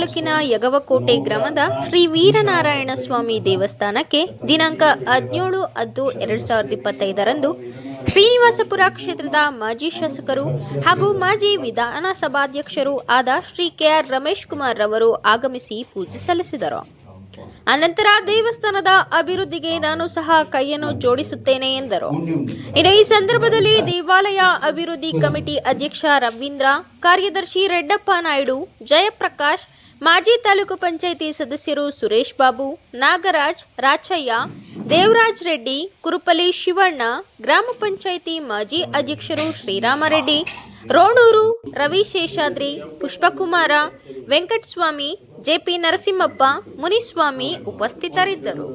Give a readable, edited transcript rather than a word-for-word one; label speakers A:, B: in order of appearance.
A: ತಾಲೂಕಿನ ಯಗವಕೋಟೆ ಗ್ರಾಮದ ಶ್ರೀ ವೀರನಾರಾಯಣ ಸ್ವಾಮಿ ದೇವಸ್ಥಾನಕ್ಕೆ ದಿನಾಂಕ 17/10/2025ರಂದು ಶ್ರೀನಿವಾಸಪುರ ಕ್ಷೇತ್ರದ ಮಾಜಿ ಶಾಸಕರು ಹಾಗೂ ಮಾಜಿ ವಿಧಾನಸಭಾಧ್ಯಕ್ಷರೂ ಆದ ಶ್ರೀ ಕೆ.ಆರ್. ರಮೇಶ್ ಕುಮಾರ್ ರವರು ಆಗಮಿಸಿ ಪೂಜೆ ಸಲ್ಲಿಸಿದರು. ಅನಂತರ ದೇವಸ್ಥಾನದ ಅಭಿವೃದ್ಧಿಗೆ ನಾನು ಸಹ ಕೈಯನ್ನು ಜೋಡಿಸುತ್ತೇನೆ ಎಂದರು. ಇನ್ನು ಈ ಸಂದರ್ಭದಲ್ಲಿ ದೇವಾಲಯ ಅಭಿವೃದ್ಧಿ ಕಮಿಟಿ ಅಧ್ಯಕ್ಷ ರವೀಂದ್ರ, ಕಾರ್ಯದರ್ಶಿ ರೆಡ್ಡಪ್ಪ ನಾಯ್ಡು, ಜಯಪ್ರಕಾಶ್, ಮಾಜಿ ತಾಲೂಕು ಪಂಚಾಯಿತಿ ಸದಸ್ಯರು ಸುರೇಶ್ ಬಾಬು, ನಾಗರಾಜ್, ರಾಚಯ್ಯ, ದೇವರಾಜ್ ರೆಡ್ಡಿ, ಕುರುಪಲಿ ಶಿವಣ್ಣ, ಗ್ರಾಮ ಪಂಚಾಯಿತಿ ಮಾಜಿ ಅಧ್ಯಕ್ಷರು ಶ್ರೀರಾಮರೆಡ್ಡಿ, ರೋಣೂರು, ರವಿ ಶೇಷಾದ್ರಿ, ಪುಷ್ಪಕುಮಾರ, ವೆಂಕಟಸ್ವಾಮಿ, ಜೆಪಿ ನರಸಿಂಹಪ್ಪ, ಮುನಿಸ್ವಾಮಿ ಉಪಸ್ಥಿತರಿದ್ದರು.